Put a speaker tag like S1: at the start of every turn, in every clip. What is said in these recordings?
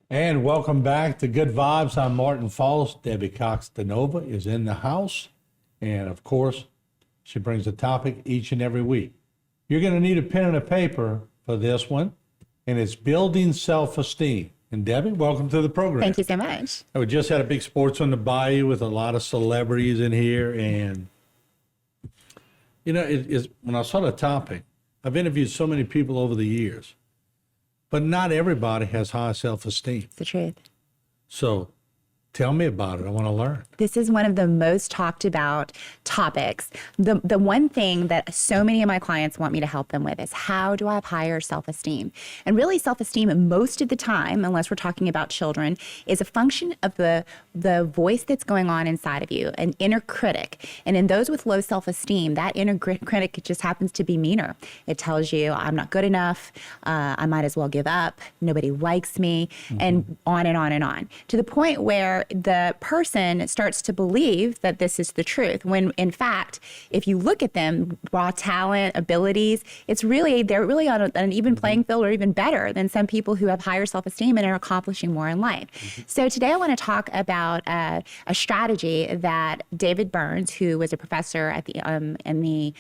S1: And welcome back to Good Vibes. I'm Martin Falls. Debbie Cox DeNova is in the house. And of course, she brings a topic each and every week. You're going to need a pen and a paper for this one, and it's building self-esteem. And Debbie, welcome to the program.
S2: Thank you so much.
S1: We just had a big sports on the bayou with a lot of celebrities in here. And, you know, when I saw the topic, I've interviewed so many people over the years. But not everybody has high self-esteem.
S2: It's the truth.
S1: So tell me about it. I want to learn.
S2: This is one of the most talked about topics. The one thing that so many of my clients want me to help them with is how do I have higher self-esteem? And really self-esteem most of the time, unless we're talking about children, is a function of the voice that's going on inside of you, an inner critic. And in those with low self-esteem, that inner critic just happens to be meaner. It tells you, I'm not good enough, I might as well give up, nobody likes me, and on and on and on. To the point where the person starts to believe that this is the truth, when in fact, if you look at them, raw talent, abilities, they're really on an even playing field or even better than some people who have higher self-esteem and are accomplishing more in life. So today I want to talk about a strategy that David Burns, who was a professor at in the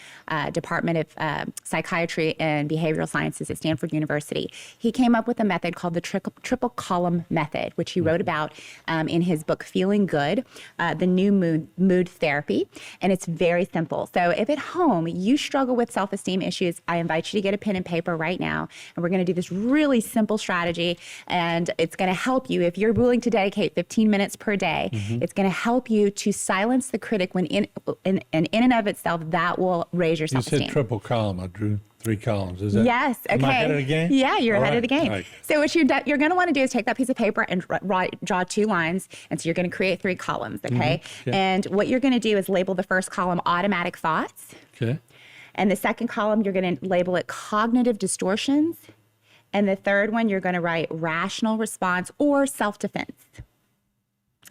S2: Department of Psychiatry and Behavioral Sciences at Stanford University, he came up with a method called the triple column method, which he wrote about in his book, Feeling Good, the New Mood Therapy. And it's very simple. So if at home you struggle with self-esteem issues, I invite you to get a pen and paper right now. And we're going to do this really simple strategy. And it's going to help you, if you're willing to dedicate 15 minutes per day, it's going to help you to silence the critic when in and of itself, that will raise your self-esteem.
S1: You said triple column. I drew 3 columns. Is that?
S2: Yes. Okay.
S1: Am I ahead of the game?
S2: Yeah, you're ahead of the game.
S1: Right.
S2: So what you're going to want to do is take that piece of paper and draw 2 lines. And so you're going to create 3 columns. Okay.
S1: Okay.
S2: And what you're going to do is label the first column automatic thoughts.
S1: Okay.
S2: And the second column, you're going to label it cognitive distortions. And the third one, you're going to write rational response or self-defense.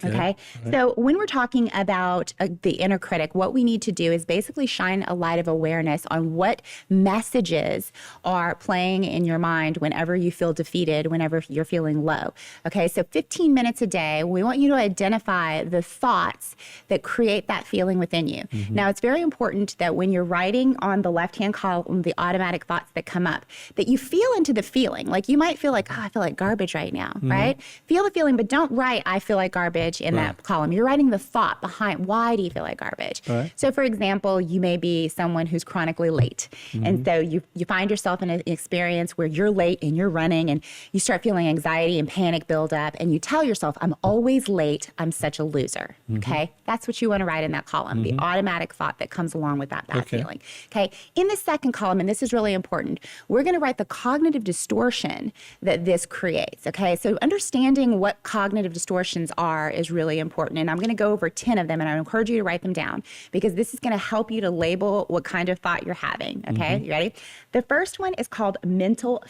S2: Okay.
S1: Right.
S2: So when we're talking about the inner critic, what we need to do is basically shine a light of awareness on what messages are playing in your mind whenever you feel defeated, whenever you're feeling low. Okay. So 15 minutes a day, we want you to identify the thoughts that create that feeling within you. Now, it's very important that when you're writing on the left-hand column, the automatic thoughts that come up, that you feel into the feeling. Like you might feel like, oh, I feel like garbage right now, right? Feel the feeling, but don't write, I feel like garbage in that column. You're writing the thought behind why do you feel like garbage. So for example, you may be someone who's chronically late. And so you find yourself in an experience where you're late and you're running and you start feeling anxiety and panic build up and you tell yourself, I'm always late, I'm such a loser. Okay. That's what you want to write in that column, the automatic thought that comes along with that bad feeling. Okay. In the second column, and this is really important, we're going to write the cognitive distortion that this creates. Okay. So understanding what cognitive distortions are is really important. And I'm going to go over 10 of them, and I encourage you to write them down because this is going to help you to label what kind of thought you're having. Okay, you ready? The first one is called mental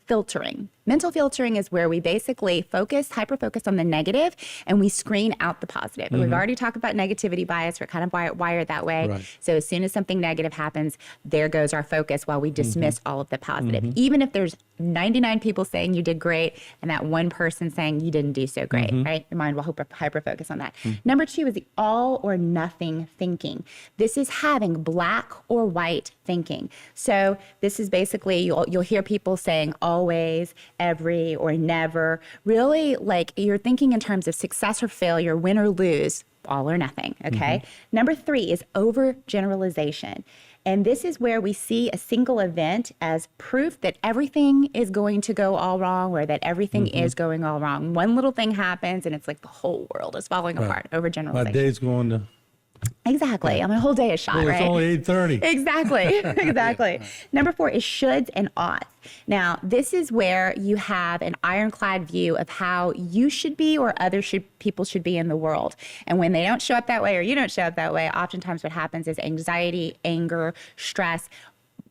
S2: filtering. Mental filtering is where we basically hyper-focus on the negative, and we screen out the positive. And we've already talked about negativity bias. We're kind of wired that way.
S1: Right.
S2: So as soon as something negative happens, there goes our focus while we dismiss all of the positive. Even if there's 99 people saying you did great and that one person saying you didn't do so great, right? Your mind will hyper-focus on that. Number 2 is the all or nothing thinking. This is having black or white thinking. So this is basically, you'll hear people saying always, every, or never. Really, like you're thinking in terms of success or failure, win or lose, all or nothing, okay? Number 3 is overgeneralization. And this is where we see a single event as proof that everything is going to go all wrong or that everything is going all wrong. One little thing happens and it's like the whole world is falling apart. Overgeneralization.
S1: My day's going to...
S2: Exactly. I mean, a whole day is shot,
S1: Well,
S2: right?
S1: it's only 8:30.
S2: Exactly. Exactly. Number 4 is shoulds and oughts. Now, this is where you have an ironclad view of how you should be or people should be in the world. And when they don't show up that way or you don't show up that way, oftentimes what happens is anxiety, anger, stress,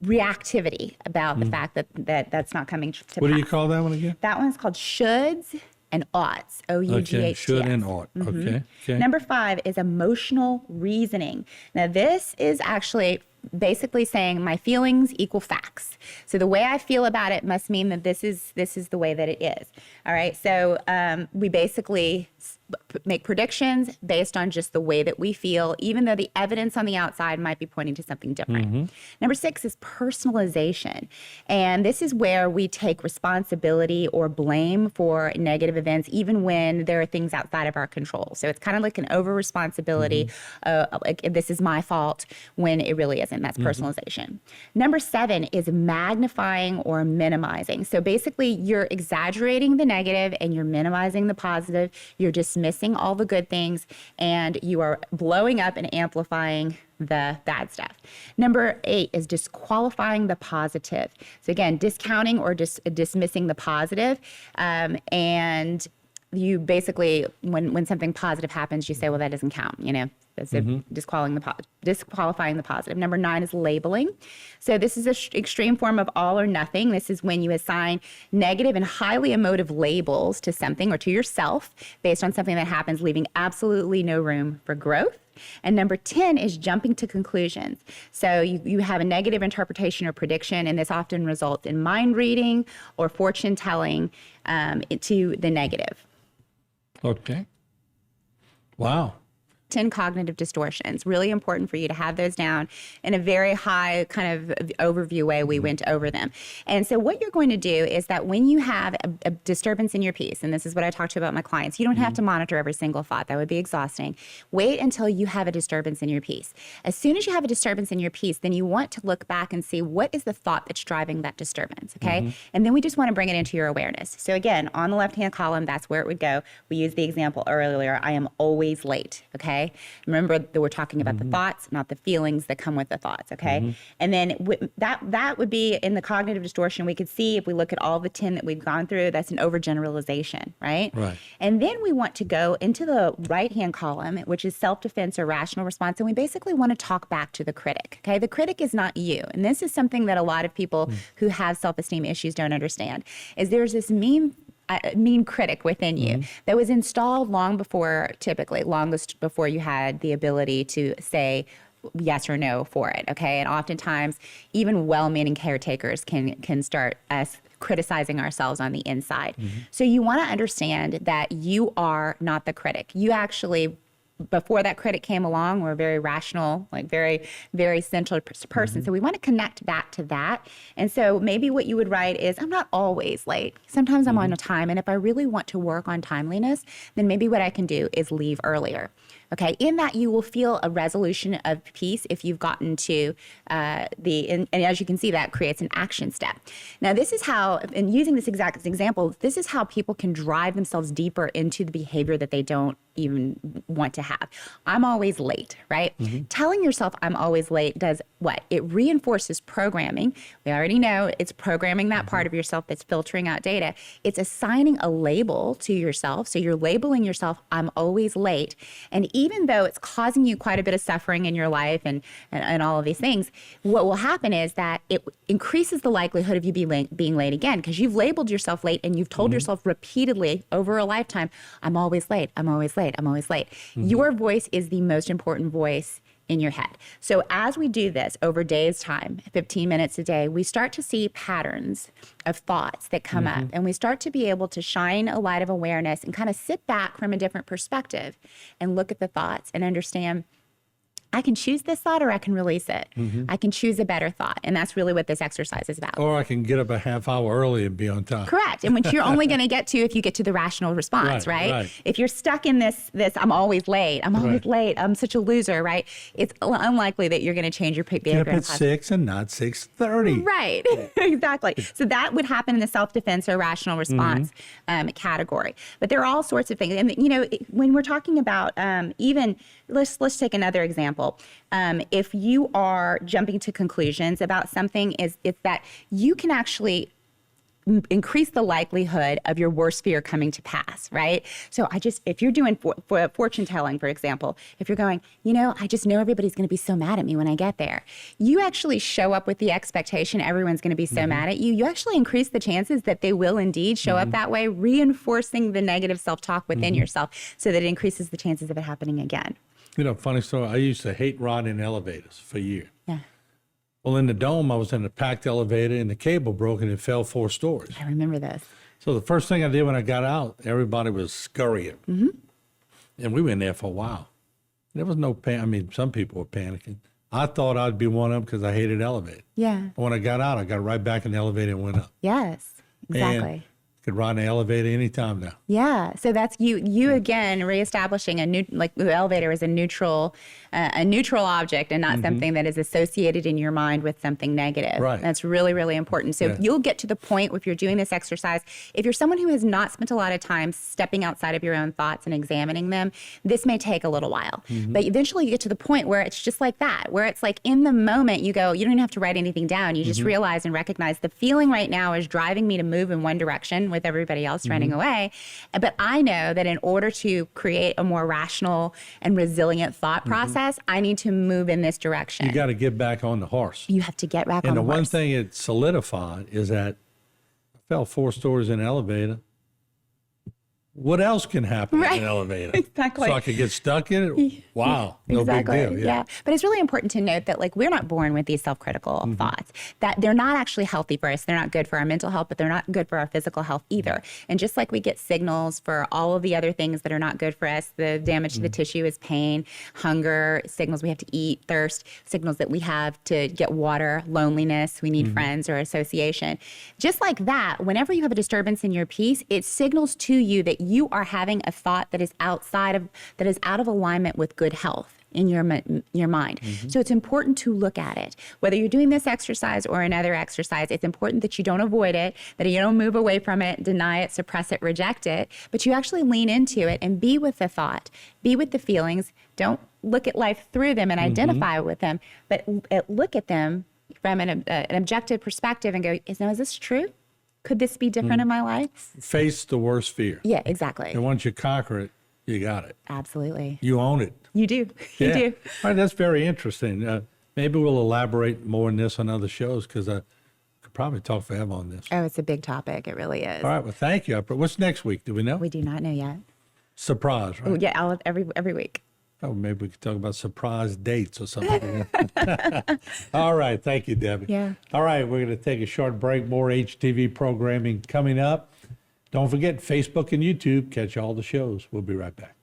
S2: reactivity about the fact that that's not coming to pass.
S1: What do you call that one again?
S2: That one's called shoulds and oughts, O-U-G-H-T-S.
S1: Okay, should and ought. Okay.
S2: Number 5 is emotional reasoning. Now, this is actually basically saying my feelings equal facts. So the way I feel about it must mean that this is the way that it is. All right. So we basically make predictions based on just the way that we feel, even though the evidence on the outside might be pointing to something different. Number 6 is personalization. And this is where we take responsibility or blame for negative events, even when there are things outside of our control. So it's kind of like an over responsibility. Like this is my fault when it really isn't. That's personalization. Number 7 is magnifying or minimizing. So basically you're exaggerating the negative and you're minimizing the positive. You're dismissing all the good things and you are blowing up and amplifying the bad stuff. Number 8 is disqualifying the positive. So again, discounting or dismissing the positive, and you basically, when something positive happens, you say, well, that doesn't count, you know, that's disqualifying the positive. Number 9 is labeling. So this is an extreme form of all or nothing. This is when you assign negative and highly emotive labels to something or to yourself based on something that happens, leaving absolutely no room for growth. And number 10 is jumping to conclusions. So you have a negative interpretation or prediction, and this often results in mind reading or fortune telling to the negative.
S1: Okay. Wow.
S2: 10 cognitive distortions. Really important for you to have those down in a very high kind of overview way. We went over them. And so what you're going to do is that when you have a disturbance in your piece, and this is what I talk to about my clients, you don't have to monitor every single thought. That would be exhausting. Wait until you have a disturbance in your piece. As soon as you have a disturbance in your piece, then you want to look back and see what is the thought that's driving that disturbance, okay? And then we just want to bring it into your awareness. So again, on the left-hand column, that's where it would go. We used the example earlier, I am always late, okay? Remember that we're talking about the thoughts, not the feelings that come with the thoughts, okay? And then that would be in the cognitive distortion. We could see if we look at all the 10 that we've gone through, that's an overgeneralization, right?
S1: Right.
S2: And then we want to go into the right-hand column, which is self-defense or rational response, and we basically want to talk back to the critic, okay? The critic is not you. And this is something that a lot of people who have self-esteem issues don't understand, is there's this mean critic within you that was installed long before you had the ability to say yes or no for it, okay? And oftentimes, even well-meaning caretakers can start us criticizing ourselves on the inside. So you want to understand that you are not the critic. You actually, before that critic came along, were a very rational, like very, very centered person. So we want to connect back to that. And so maybe what you would write is, I'm not always late. Sometimes I'm on time. And if I really want to work on timeliness, then maybe what I can do is leave earlier. Okay, in that you will feel a resolution of peace if you've gotten to and as you can see, that creates an action step. Now, this is how, and using this exact example, this is how people can drive themselves deeper into the behavior that they don't even want to have. I'm always late, right? Telling yourself I'm always late does what? It reinforces programming. We already know it's programming that part of yourself that's filtering out data. It's assigning a label to yourself. So you're labeling yourself, I'm always late. And even though it's causing you quite a bit of suffering in your life and all of these things, what will happen is that it increases the likelihood of you being late again, because you've labeled yourself late and you've told yourself repeatedly over a lifetime, I'm always late, I'm always late, I'm always late. Your voice is the most important voice in your head. So as we do this over days time, 15 minutes a day, we start to see patterns of thoughts that come up, and we start to be able to shine a light of awareness and kind of sit back from a different perspective and look at the thoughts and understand, I can choose this thought or I can release it. I can choose a better thought. And that's really what this exercise is about.
S1: Or I can get up a half hour early and be on time.
S2: Correct. And which you're only going to get to if you get to the rational response, right? If you're stuck in this I'm always late, I'm such a loser, right? It's unlikely that you're going to change your behavior.
S1: Get up at 6 and not 6:30.
S2: Right. Exactly. So that would happen in the self-defense or rational response category. But there are all sorts of things. And, you know, when we're talking about even, let's take another example. If you are jumping to conclusions about something, it's that you can actually increase the likelihood of your worst fear coming to pass, right? So if you're doing fortune telling, for example, if you're going, you know, I just know everybody's going to be so mad at me when I get there. You actually show up with the expectation everyone's going to be so mad at you. You actually increase the chances that they will indeed show up that way, reinforcing the negative self-talk within yourself so that it increases the chances of it happening again.
S1: You know, funny story, I used to hate riding elevators for years.
S2: Yeah.
S1: Well, in the dome, I was in a packed elevator and the cable broke and it fell 4 stories.
S2: I remember this.
S1: So the first thing I did when I got out, everybody was scurrying.
S2: Mm-hmm.
S1: And we were in there for a while. There was no I mean, some people were panicking. I thought I'd be one of them because I hated elevators.
S2: Yeah.
S1: But when I got out, I got right back in the elevator and went up.
S2: Yes, exactly.
S1: And could ride in the elevator anytime now.
S2: Yeah. So that's you again reestablishing a new, like the elevator is a neutral object and not something that is associated in your mind with something negative.
S1: Right.
S2: That's really, really important. So you'll get to the point if you're doing this exercise, if you're someone who has not spent a lot of time stepping outside of your own thoughts and examining them, this may take a little while. But eventually you get to the point where it's just like that, where it's like in the moment you go, you don't even have to write anything down. You just realize and recognize the feeling right now is driving me to move in one direction with everybody else running away. But I know that in order to create a more rational and resilient thought process, I need to move in this direction.
S1: You got to get back on the horse.
S2: You have to get back on
S1: And
S2: the
S1: the
S2: horse.
S1: one thing it solidified is that I fell 4 stories in an elevator. What else can happen in an elevator?
S2: Exactly.
S1: So I could get stuck in it? Wow. No
S2: Exactly.
S1: big deal.
S2: Yeah. But it's really important to note that, like, we're not born with these self-critical thoughts, that they're not actually healthy for us. They're not good for our mental health, but they're not good for our physical health either. And just like we get signals for all of the other things that are not good for us, the damage to the tissue is pain, hunger, signals we have to eat, thirst, signals that we have to get water, loneliness, we need friends or association. Just like that, whenever you have a disturbance in your peace, it signals to you that you are having a thought that is out of alignment with good health in your mind. So it's important to look at it. Whether you're doing this exercise or another exercise, it's important that you don't avoid it, that you don't move away from it, deny it, suppress it, reject it, but you actually lean into it and be with the thought, be with the feelings. Don't look at life through them and identify with them, but look at them from an objective perspective and go, is this true? Could this be different in my life?
S1: Face the worst fear.
S2: Yeah, exactly.
S1: And once you conquer it, you got it.
S2: Absolutely.
S1: You own it.
S2: You do. You do.
S1: All right, that's very interesting. Maybe we'll elaborate more on this on other shows because I could probably talk forever on this.
S2: Oh, it's a big topic. It really is.
S1: All right, well, thank you. What's next week? Do we know?
S2: We do not know yet.
S1: Surprise, right?
S2: Oh, yeah, every week.
S1: Oh, maybe we could talk about surprise dates or something. All right. Thank you, Debbie.
S2: Yeah.
S1: All right. We're going to take a short break. More HTV programming coming up. Don't forget Facebook and YouTube. Catch all the shows. We'll be right back.